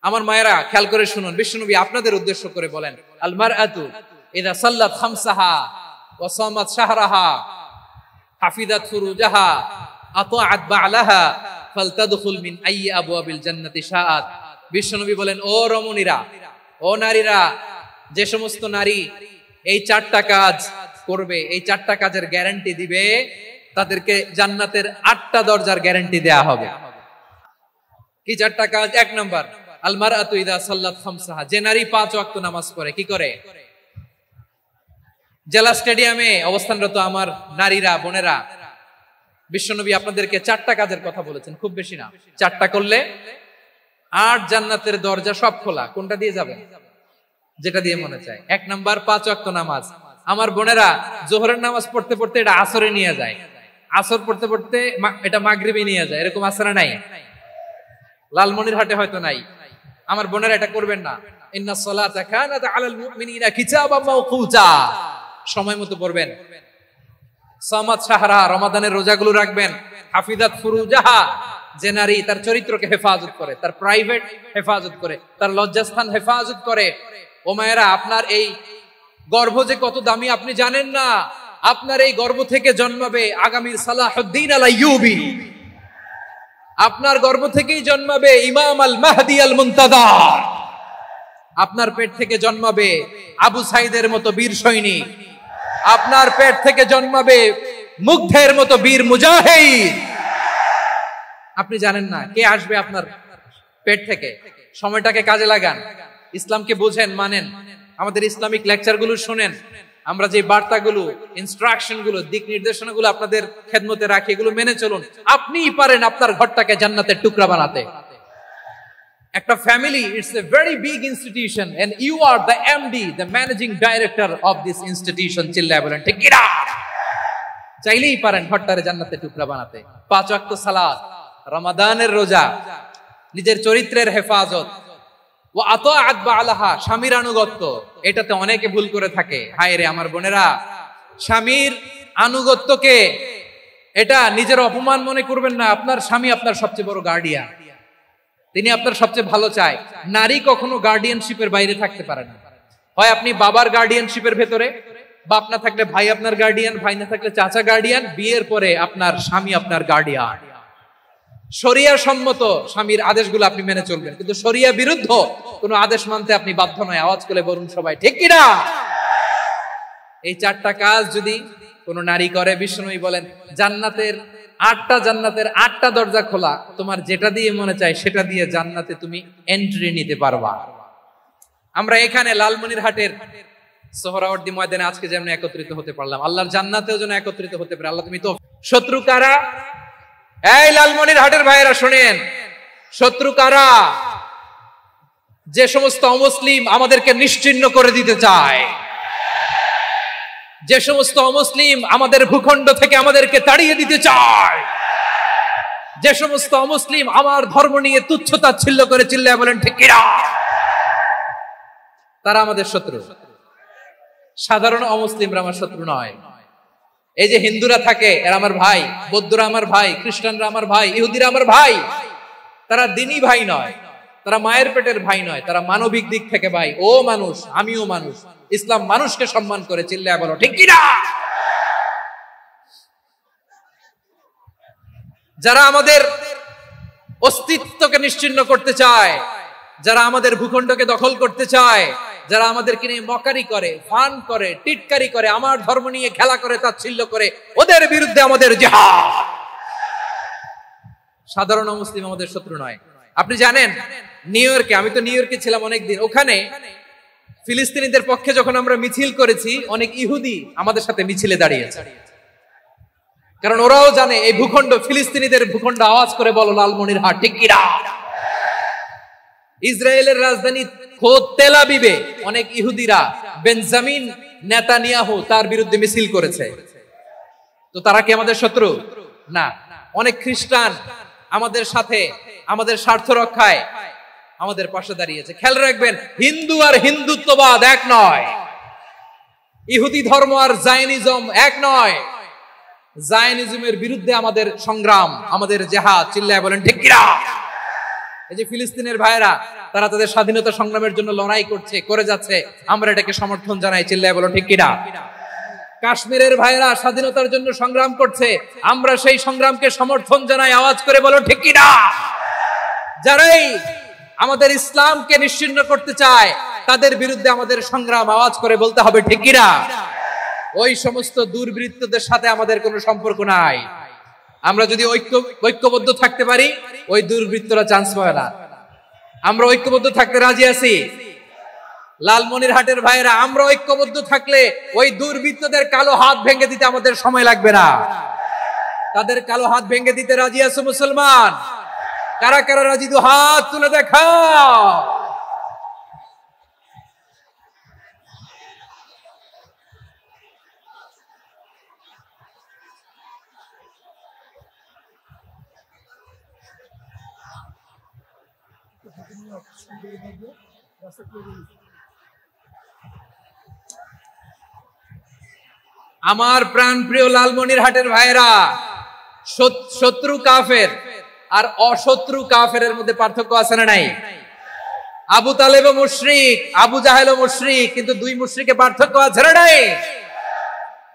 আমার মায়েরা খেয়াল করে শুনুন, বিশ্বনবী আপনাদের উদ্দেশ্য করে বলেন, আল মারআতু ইযা সাল্লাত খামসাহা ওয়া সামাত শাহরাহা হাফিজাত ফুরুজাহা আতাআত বা'লাহা ফালতাদখুল মিন আইয়ি আবওয়াবিল জান্নাতি শাআত। বিশ্বনবী বলেন, ও রমণীরা, ও নারীরা, যে সমস্ত নারী এই 4টা কাজ করবে, এই 4টা কাজের গ্যারান্টি দিবে, তাদেরকে জান্নাতের 8টা দরজার গ্যারান্টি দেয়া হবে। কি 4টা কাজ? 1 নাম্বার, আল মারআতু ইযা সাল্লাত খামসাহা, যে নারী 5 ওয়াক্ত নামাজ পড়ে। কি করে? জেলা স্টেডিয়ামে অবস্থানরত আমার নারীরা, বোনেরা, বিশ্বনবী আপনাদেরকে 4টা কাজের কথা বলেছেন, খুব বেশি না। 4টা করলে 8 জান্নাতের দরজা সব খোলা। কোনটা দিয়ে যাবেন? যেটা দিয়ে মনে চায়। 1 নাম্বার 5 ওয়াক্ত নামাজ। আমার বোনেরা জোহরের নামাজ পড়তে পড়তে এটা আসরে নিয়ে যায়, আসর পড়তে পড়তে এটা মাগরিবে নিয়ে যায়। এরকম আসরে নাই? লালমনিরহাটে হয়তো নাই। আমার বোনেরা এটা করবেন না। ইন্নাস সালাতা কানাত আলাল মুমিনিনা কিতাবাম মাওকুতা, সময় মতো পড়বেন। সামাত শাহরা, রমাদানের রোজাগুলো রাখবেন। হাফিজাত ফুরুজাহা, যে নারী তার চরিত্রকে হেফাজত করে, তার প্রাইভেট হেফাজত করে, তার লজ্জাস্থান হেফাজত করে। ও মায়েরা, আপনার এই গর্ভ যে কত দামি আপনি জানেন না। আপনার এই গর্ভ থেকে জন্মাবে আগামীর সালাহুদ্দিন আল আইয়ুবী। আপনার গর্ভ থেকেই জন্মাবে ইমাম আল মাহদি আল মুনতাজার। আপনার পেট থেকে জন্মাবে আবু সাইদের মতো বীর সৈনিক। আপনার পেট থেকে জন্মাবে মুগ্ধের মতো বীর মুজাহিদ। আপনি জানেন না কে আসবে আপনার পেট থেকে। সময়টাকে কাজে লাগান, ইসলামকে বুঝেন, মানেন, আমাদের ইসলামিক লেকচারগুলো শুনেন। আমরা যে বার্তাগুলো, ইনস্ট্রাকশনগুলো, দিক নির্দেশনাগুলো আপনাদের খেদমতে রাখি, এগুলো মেনে চলুন। আপনিই পারেন আপনার ঘরটাকে জান্নাতের টুকরা বানাতে। একটা family, it's a very big institution and you are the MD, the managing director of this institution. চিল্লায় বলেন ঠিক কি না? চাইলেই পারেন ঘরটারে জান্নাতের টুকরা বানাতে। 5 ওয়াক্ত সালাত, রমাদানের রোজা, নিজের চরিত্রের হেফাজত, ও আতাআত বা'লাহা, স্বামীর আনুগত্য। এটাতে অনেকে ভুল করে থাকে। হায় রে আমার বোনেরা, স্বামীর আনুগত্যকে এটা নিজের অপমান মনে করবেন না। আপনার স্বামী আপনার সবচেয়ে বড় গার্ডিয়ান, তিনি আপনার সবচেয়ে ভালো চায়। নারী কখনো গার্ডিয়ানশিপের বাইরে থাকতে পারে না। হয় আপনি বাবার গার্ডিয়ানশিপের ভেতরে, বাপ না থাকলে ভাই আপনার গার্ডিয়ান, ভাই না থাকলে চাচা গার্ডিয়ান, বিয়ের পরে আপনার স্বামী আপনার গার্ডিয়ান। শরিয়া সম্মত স্বামীর আদেশগুলো আপনি মেনে চলবেন, কিন্তু শরিয়া বিরুদ্ধ কোন আদেশ মানতে আপনি বাধ্য নয়। আওয়াজ করে বলুন সবাই ঠিক কি না? এই 4টা কাজ যদি কোন নারী করে, বিশ্বনবী বলেন জান্নাতের 8টা দরজা খোলা। তোমার যেটা দিয়ে মনে চায় সেটা দিয়ে জান্নাতে তুমি এন্ট্রি নিতে পারবা। আমরা এখানে লালমনিরহাটের সোহরাওয়ার্দী ময়দানে আজকে যেমন একত্রিত হতে পারলাম, আল্লাহর জান্নাতেও যেন একত্রিত হতে পারে। আল্লাহ তুমি তো। শত্রু কারা? এই লালমনিরহাটের ভাইয়েরা শোনেন, শত্রু কারা? যে সমস্ত অমুসলিম আমাদেরকে নিশ্চিহ্ন করে দিতে চায়, যে সমস্ত অমুসলিম আমাদের ভূখণ্ড থেকে আমাদেরকে তাড়িয়ে দিতে চায়, যে সমস্ত অমুসলিম আমার ধর্ম নিয়ে তুচ্ছতাচ্ছিল্য করে, চিল্লায় বলেন ঠিক কি না? তারা আমাদের শত্রু। সাধারণ অমুসলিমরা আমার শত্রু নয়। এই যে হিন্দুরা থাকে, এরা আমার ভাই, বৌদ্ধরা আমার ভাই, খ্রিস্টানরা আমার ভাই, ইহুদিরা আমার ভাই। তারা দিনই ভাই নয়, তারা মায়ের পেটের ভাই নয়, তারা মানবিক দিক থেকে ভাই। ও মানুষ, আমিও মানুষ। ইসলাম মানুষকে সম্মান করে, চিল্লায় বলো ঠিক কি না? যারা আমাদের অস্তিত্বকে নিশ্চিহ্ন করতে চায়, যারা আমাদের ভূখণ্ডকে দখল করতে চায়, যারা আমাদেরকে নিয়ে মকারি করে, ফান করে, টিটকারি করে, আমার ধর্ম নিয়ে খেলা করে, তাচ্ছিল্য করে, ওদের বিরুদ্ধে আমাদের জিহাদ। সাধারণ মুসলিম আমাদের শত্রু নয়। আপনি জানেন নিউ ইয়র্কে, আমি তো নিউ ইয়র্কে ছিলাম অনেকদিন, ওখানে ফিলিস্তিনিদের পক্ষে যখন আমরা মিছিল করেছি, অনেক ইহুদি আমাদের সাথে মিছিলে দাঁড়িয়েছে। কারণ ওরাও জানে এই ভূখণ্ড ফিলিস্তিনিদের ভূখণ্ড। আওয়াজ করে বলো লালমনিরহাট ঠিক কি না? ইসরায়েলের রাজধানী খোদ তেল আবিবে অনেক ইহুদিরা বেঞ্জামিন নেতানিয়াহু তার বিরুদ্ধে মিছিল করেছে। তো তারা কি আমাদের শত্রু? না। অনেক খ্রিস্টান আমাদের সাথে, আমাদের স্বার্থ রক্ষায় আমাদের পাশে দাঁড়িয়েছে। খেয়াল রাখবেন, হিন্দু আর হিন্দুত্ববাদ এক নয়, ইহুদি ধর্ম আর জায়নিজম এক নয়। জায়নিজমের বিরুদ্ধে আমাদের সংগ্রাম, আমাদের জিহাদ, চিল্লায় বলেন ঠিক কি না? এই যে ফিলিস্তিনের ভাইরা, তারা তাদের স্বাধীনতা সংগ্রামের জন্য লড়াই করছে, করে যাচ্ছে, আমরা এটাকে সমর্থন জানাই, চিল্লায় বলো ঠিক কিনা। কাশ্মীরের ভাইরা স্বাধীনতার জন্য সংগ্রাম করছে, আমরা সেই সংগ্রামকে সমর্থন জানাই, আওয়াজ করে বলো ঠিক কিনা। যারাই আমাদের ইসলামকে নিশ্চিহ্ন করতে চায়, তাদের বিরুদ্ধে আমাদের সংগ্রাম, আওয়াজ করে বলতে হবে ঠিক কিনা। ওই সমস্ত দুর্বৃত্তদের সাথে আমাদের কোনো সম্পর্ক নাই। আমরা যদি ঐক্যবদ্ধ থাকতে পারি, ওই দুর্বৃত্তরা চান্স পায় না। আমরা ঐক্যবদ্ধ থাকতে রাজি আছি। লালমনিরহাটের ভাইরা, আমরা ঐক্যবদ্ধ থাকলে ওই দুর্বৃত্তদের কালো হাত ভেঙে দিতে আমাদের সময় লাগবে না। তাদের কালো হাত ভেঙে দিতে রাজি আছো মুসলমান? কারা কারা রাজি? দু হাত তুলে দেখাও। আমার প্রাণ প্রিয় লালমনিরহাটের ভাইরা, শত্রু কাফের আর অশত্রু কাফেরের মধ্যে পার্থক্য আছে না নাই? আবু তালেব মুশরিক, আবু জাহেল মুশরিক, কিন্তু দুই মুশরিকে পার্থক্য আছে না নাই?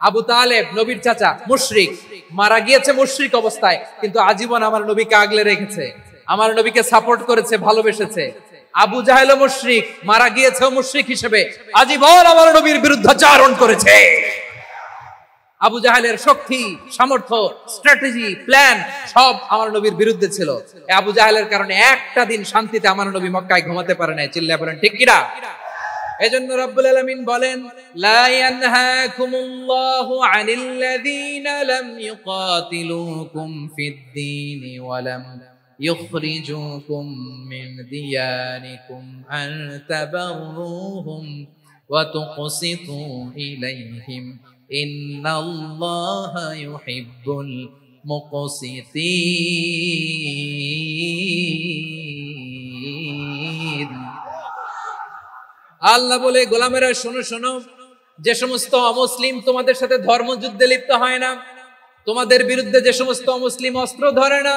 আবু তালেব নবীর চাচা, মুশরিক, মারা গিয়েছে মুশরিক অবস্থায়, কিন্তু আজীবন আমার নবীকে আগলে রেখেছে, আমার নবীকে সাপোর্ট করেছে, ভালোবেসেছে। আবু জাহেল মুশরিক, মারা গিয়েছে মুশরিক হিসেবে, আজীবন আমার নবীর বিরুদ্ধাচারণ করেছে। আবু জাহেলের শক্তি, সামর্থ্য, স্ট্র্যাটেজি, প্ল্যান সব আমার নবীর বিরুদ্ধে ছিল। আবু জাহেলের কারণে একটা দিন শান্তিতে আমার নবী মক্কায় ঘুমাতে পারে নাই, চিল্লায় বলেন ঠিক কিনা। এজন্য রব্বুল আলামিন বলেন, লা ইয়ানহাকুমুল্লাহু আনিল্লাযীনা লাম ইউকাতিলুকুম ফিদ-দীনি ওয়া লাম ইখরিজুকুম মিন দিয়ারিকুম আন তাবাররুহুম ওয়া তুকসিতু ইলাইহিম ইন্নাল্লাহা ইউহিব্বুল মুকসিতিন। আল্লাহ বলে, গোলামেরা শোনো শোনো, যে সমস্ত অমুসলিম তোমাদের সাথে ধর্মযুদ্ধে লিপ্ত হয় না, তোমাদের বিরুদ্ধে যে সমস্ত অমুসলিম অস্ত্র ধরে না,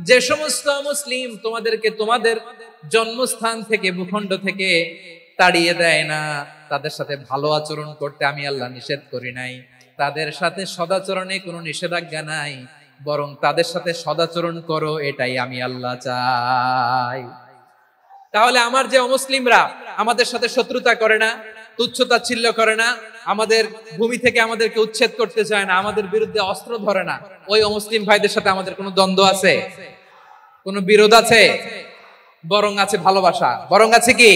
যে সমস্ত অমুসলিম তোমাদেরকে তোমাদের জন্মস্থান থেকে, ভূখণ্ড থেকে তাড়িয়ে দেয় না, তাদের সাথে ভালো আচরণ করতে আমি আল্লাহ নিষেধ করি নাই। তাদের সাথে সদাচরণে কোনো নিষেধাজ্ঞা নাই, বরং তাদের সাথে সদাচরণ করো, এটাই আমি আল্লাহ চাই। তাহলে আমার যে অমুসলিমরা আমাদের সাথে শত্রুতা করে না, তুচ্ছতাচ্ছিল্য করে না, আমাদের ভূমি থেকে আমাদেরকে উচ্ছেদ করতে চায় না, আমাদের বিরুদ্ধে অস্ত্র ধরে না, ওই অমুসলিম ভাইদের সাথে আমাদের কোনো দ্বন্দ্ব আছে? কোনো বিরোধ আছে? বরং আছে ভালোবাসা। বরং আছে কি?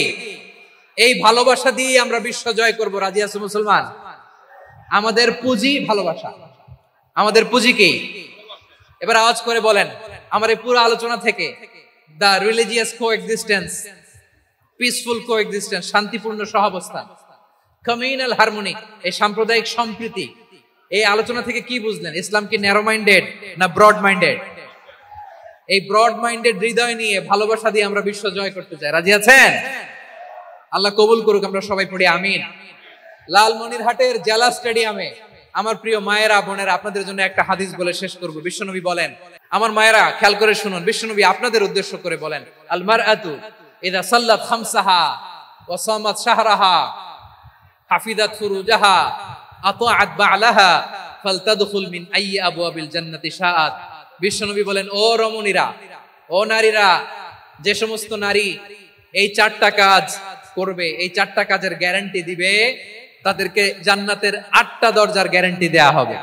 এই ভালোবাসা দিয়ে আমরা বিশ্ব জয় করব। রাজি আছো মুসলমান? আমাদের পুঁজি ভালোবাসা। আমাদের পুঁজি কি? এবার আওয়াজ করে বলেন, আমার এই পুরো আলোচনা থেকে the religious coexistence, peaceful coexistence, শান্তিপূর্ণ সহাবস্থান, communal harmony, এই সাম্প্রদায়িক সম্প্রীতি, এই আলোচনা থেকে কি বুঝলেন? ইসলাম কি ন্যারো মাইন্ডেড না ব্রড মাইন্ডেড? এই ব্রড মাইন্ডেড হৃদয় নিয়ে, ভালোবাসা দিয়ে আমরা বিশ্ব জয় করতে চাই। রাজি আছেন? আল্লাহ কবুল করুক, আমরা সবাই পড়ি আমিন। লালমনিরহাটের জেলা স্টেডিয়ামে আমার প্রিয় মায়েরা, বোনেরা, আপনাদের জন্য একটা হাদিস বলে শেষ করব। বিশ্বনবী বলেন, আমার মায়েরা খেয়াল করে শুনুন, বিশ্বনবী আপনাদের উদ্দেশ্য করে বলেন, আল মারআতু ইযা সাল্লাত খামসাহা ওয়া সামাত শাহরাহা হাফিজাত ফুরুজাহা আতাআত বা'লাহা ফালতাদখুল মিন আইয়ি আবওয়াবিল জান্নাতি শাআত। বিশ্বনবী বলেন, ও রমণীরা, ও নারীরা, যে সমস্ত নারী এই চারটা কাজ করবে, এই চারটা কাজের গ্যারান্টি দিবে, তাদেরকে জান্নাতের 8টা দরজার গ্যারান্টি দেয়া হবে।